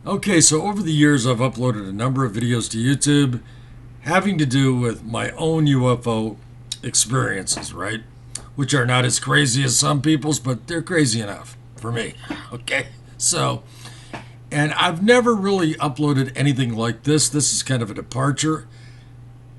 Okay, so over the years, I've uploaded a number of videos to YouTube having to do with my own UFO experiences, right? Which are not as crazy as some people's, but they're crazy enough for me. Okay, so, and I've never really uploaded anything like this. This is kind of a departure.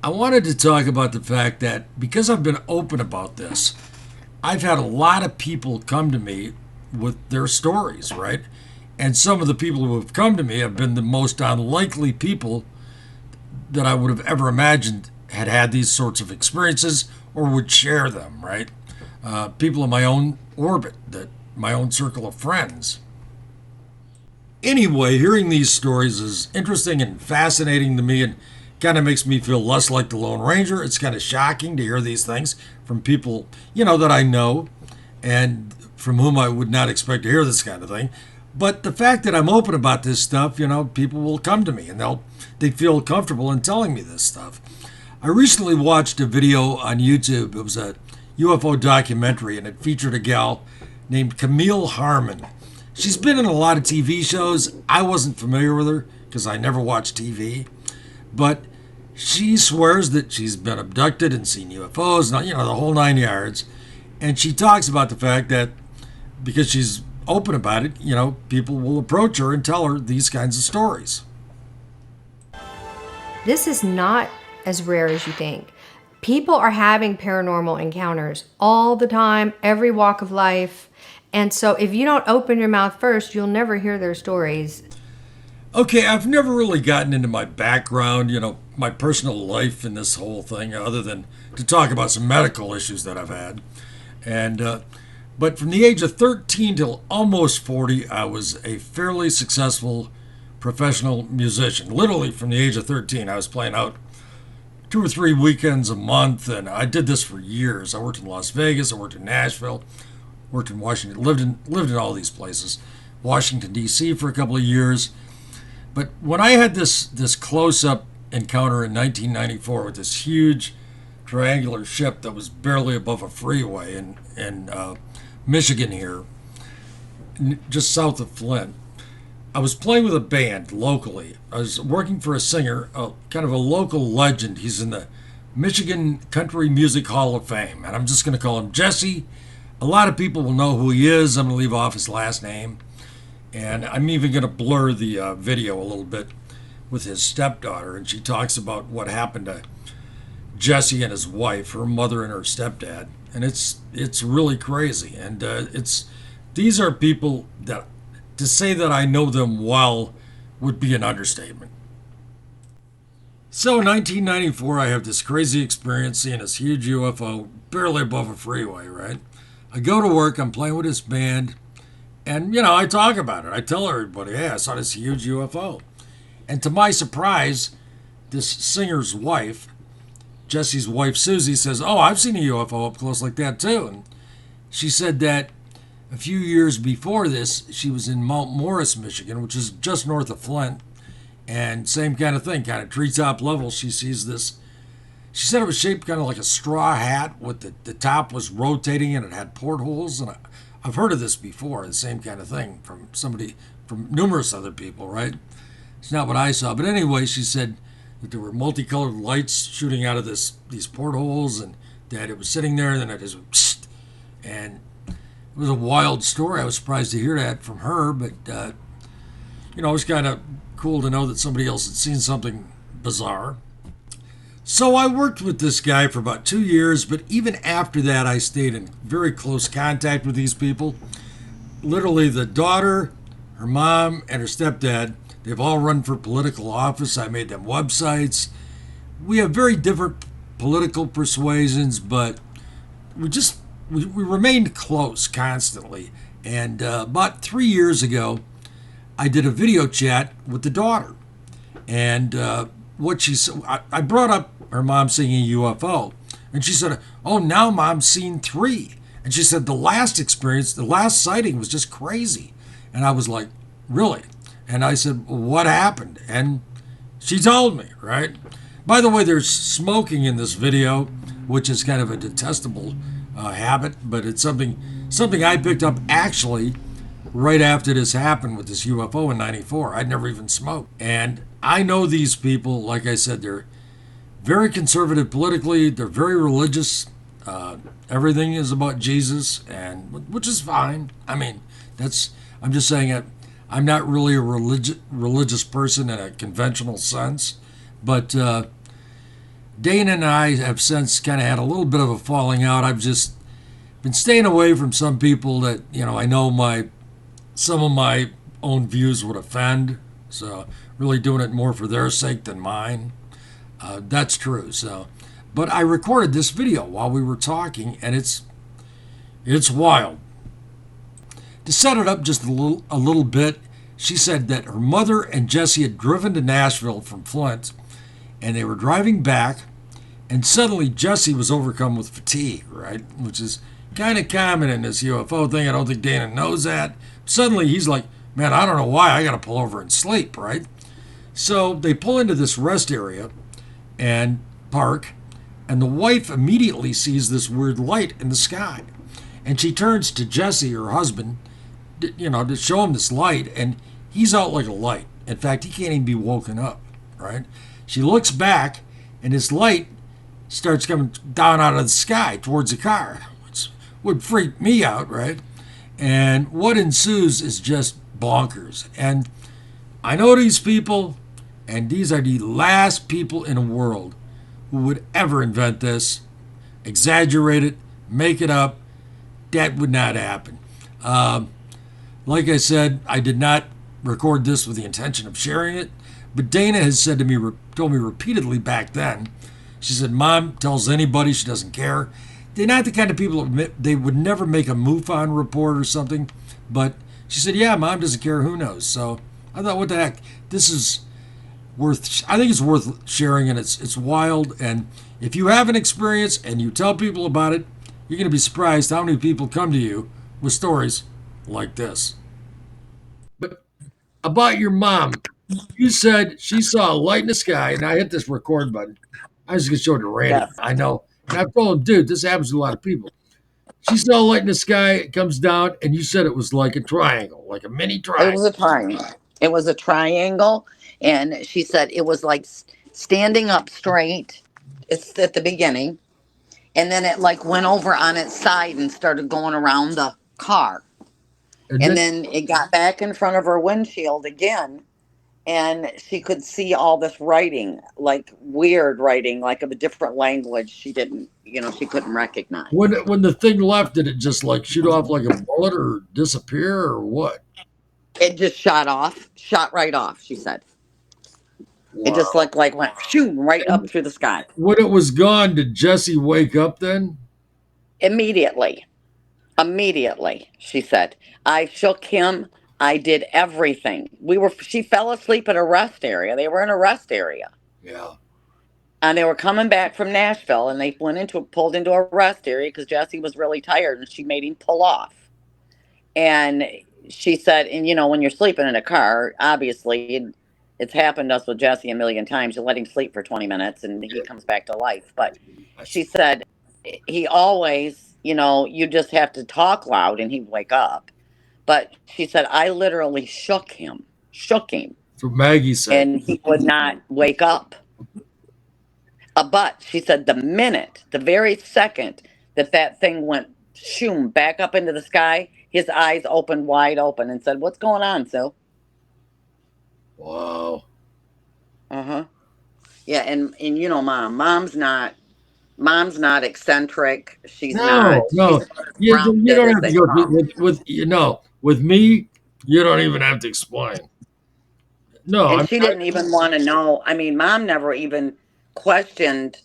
I wanted to talk about the fact that because I've been open about this, I've had a lot of people come to me with their stories, right? And some of the people who have come to me have been the most unlikely people that I would have ever imagined had had these sorts of experiences or would share them, right? People in my own orbit, that my own circle of friends. Anyway, hearing these stories is interesting and fascinating to me and kind of makes me feel less like the Lone Ranger. It's kind of shocking to hear these things from people, that I know and from whom I would not expect to hear this kind of thing. But the fact that I'm open about this stuff, people will come to me and they feel comfortable in telling me this stuff. I recently watched a video on YouTube. It was a UFO documentary and it featured a gal named Camille Harmon. She's been in a lot of TV shows. I wasn't familiar with her because I never watched TV, but she swears that she's been abducted and seen UFOs, and the whole 9 yards. And she talks about the fact that because she's open about it, people will approach her and tell her these kinds of stories. This is not as rare as you think. People are having paranormal encounters all the time, every walk of life. And so if you don't open your mouth first, you'll never hear their stories. Okay, I've never really gotten into my background, my personal life in this whole thing, other than to talk about some medical issues that I've had. And but from the age of 13 till almost 40, I was a fairly successful professional musician. Literally from the age of 13, I was playing out 2 or 3 weekends a month, and I did this for years. I worked in Las Vegas, I worked in Nashville, worked in Washington, lived in all these places. Washington D.C. for a couple of years. But when I had this close-up encounter in 1994 with this huge triangular ship that was barely above a freeway in Michigan here, just south of Flint, I was playing with a band locally. I was working for a singer, kind of a local legend. He's in the Michigan Country Music Hall of Fame, and I'm just going to call him Jesse. A lot of people will know who he is. I'm going to leave off his last name. And I'm even going to blur the video a little bit with his stepdaughter. And she talks about what happened to Jesse and his wife, her mother and her stepdad. And it's really crazy. And these are people that, to say that I know them well would be an understatement. So in 1994, I have this crazy experience seeing this huge UFO barely above a freeway, right? I go to work, I'm playing with this band, and, I talk about it. I tell everybody, hey, I saw this huge UFO. And to my surprise, this singer's wife, Jesse's wife, Susie, says, oh, I've seen a UFO up close like that, too. And she said that a few years before this, she was in Mount Morris, Michigan, which is just north of Flint. And same kind of thing, kind of treetop level. She sees this. She said it was shaped kind of like a straw hat with the top was rotating and it had portholes. And I've heard of this before, the same kind of thing from numerous other people, right? It's not what I saw. But anyway, she said that there were multicolored lights shooting out of these portholes and that it was sitting there and then it just went, psst, and it was a wild story. I was surprised to hear that from her, but, it was kind of cool to know that somebody else had seen something bizarre. So I worked with this guy for about 2 years, but even after that, I stayed in very close contact with these people. Literally, the daughter, her mom, and her stepdad, they've all run for political office. I made them websites. We have very different political persuasions, but we remained close constantly. And about 3 years ago, I did a video chat with the daughter. And what she said, I brought up her mom seeing a UFO. And she said, oh, now mom's seen 3. And she said the last sighting was just crazy. And I was like, really? And I said, well, what happened? And she told me, right? By the way, there's smoking in this video, which is kind of a detestable habit, but it's something I picked up actually right after this happened with this UFO in '94. I'd never even smoked. And I know these people, like I said, they're very conservative politically, they're very religious. Everything is about Jesus, and which is fine. I mean, that's, I'm just saying it. I'm not really a religious person in a conventional sense, but Dana and I have since kind of had a little bit of a falling out. I've just been staying away from some people that I know some of my own views would offend. So really doing it more for their sake than mine. That's true. So, but I recorded this video while we were talking, and it's wild. To set it up just a little bit, she said that her mother and Jesse had driven to Nashville from Flint, and they were driving back, and suddenly Jesse was overcome with fatigue, right? Which is kind of common in this UFO thing. I don't think Dana knows that. Suddenly he's like, man, I don't know why, I got to pull over and sleep, right? So they pull into this rest area and park, and the wife immediately sees this weird light in the sky. And she turns to Jesse, her husband, to show him this light, and he's out like a light. In fact, he can't even be woken up, right? She looks back, and his light starts coming down out of the sky towards the car, which would freak me out, right? And what ensues is just bonkers. And I know these people, and these are the last people in the world who would ever invent this, exaggerate it, make it up. That would not happen. Like I said, I did not record this with the intention of sharing it, but Dana has said to me, told me repeatedly back then, she said, Mom tells anybody, she doesn't care. They're not the kind of people they would never make a MUFON report or something, but she said, yeah, Mom doesn't care, who knows? So I thought, what the heck? This is I think it's worth sharing, and it's wild. And if you have an experience and you tell people about it, you're going to be surprised how many people come to you with stories like this. But about your mom, you said she saw a light in the sky, and I hit this record button. I was going to show it to Randy. Yes. I know. And I told him, dude, this happens to a lot of people. She saw a light in the sky, it comes down, and you said it was like a triangle, like a mini It triangle. was a triangle. It was a triangle, and she said it was like standing up straight. It's at the beginning, and then it like went over on its side and started going around the car, and then it got back in front of her windshield again, and she could see all this writing, like weird writing, like of a different language she didn't, she couldn't recognize. When the thing left, did it just like shoot off like a bullet or disappear or what? It just shot right off. She said it just Wow. like went shooting right up through the sky. When it was gone, did Jesse wake up then? Immediately, she said. I shook him. I did everything. She fell asleep at a rest area. They were in a rest area. Yeah. And they were coming back from Nashville, and they pulled into a rest area because Jesse was really tired, and she made him pull off. And she said, and when you're sleeping in a car, obviously it's happened to us with Jesse a million times. You let him sleep for 20 minutes and he comes back to life. But she said he always, you just have to talk loud and he'd wake up. But she said, I literally shook him. That's what Maggie said. And he would not wake up. But she said the very second that thing went shoom back up into the sky, his eyes opened wide open and said, what's going on, Sue? Wow. Uh-huh. Yeah, and mom's not eccentric. She's not. No. She's You don't have to go with me, you don't even have to explain. No, and she didn't even want to know. I mean, Mom never even questioned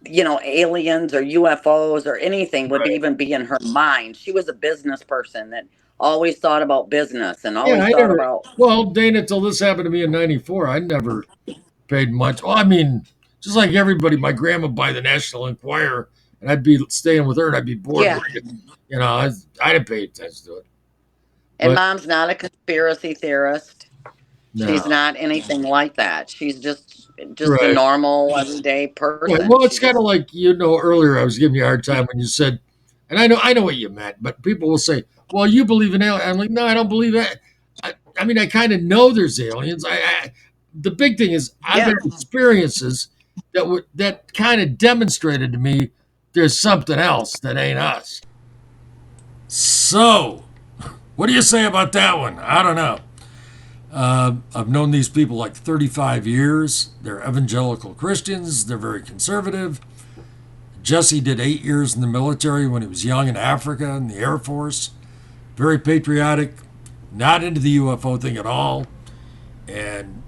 aliens or UFOs or anything would even be in her mind. She was a business person that always thought about business and always thought about. Well, Dana, till this happened to me in '94, I never paid much. Well, I mean, just like everybody, my grandma buy the National Enquirer, and I'd be staying with her, and I'd be bored. Yeah. I didn't pay attention to it. And Mom's not a conspiracy theorist. No. She's not anything like that. She's just a normal everyday person. Well, it's kind of like, earlier I was giving you a hard time when you said And I know what you meant, but people will say, "Well, you believe in aliens." I'm like, "No, I don't believe that." I mean, I kind of know there's aliens. The big thing is I've Yeah. had experiences that kind of demonstrated to me there's something else that ain't us. So, what do you say about that one? I don't know. I've known these people like 35 years. They're evangelical Christians. They're very conservative. Jesse did 8 years in the military when he was young in Africa in the Air Force. Very patriotic, not into the UFO thing at all. And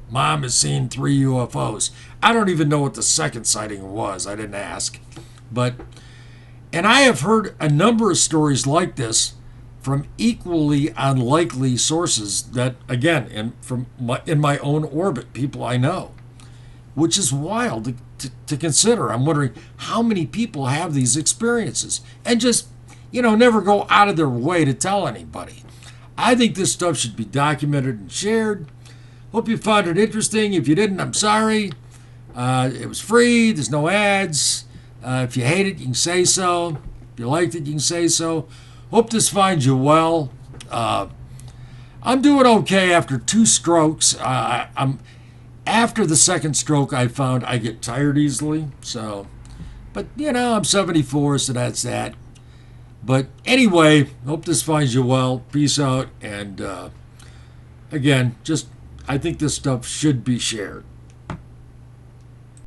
mom has seen 3 UFOs. I don't even know what the second sighting was. I didn't ask. But, and I have heard a number of stories like this from equally unlikely sources that, again, in my own orbit, people I know, which is wild to consider. I'm wondering how many people have these experiences and just, never go out of their way to tell anybody. I think this stuff should be documented and shared. Hope you found it interesting. If you didn't, I'm sorry. It was free. There's no ads. If you hate it, you can say so. If you liked it, you can say so. Hope this finds you well. I'm doing okay after 2 strokes. I'm after the second stroke. I found I get tired easily. So, but I'm 74, so that's that. But anyway, hope this finds you well. Peace out, and again, just I think this stuff should be shared.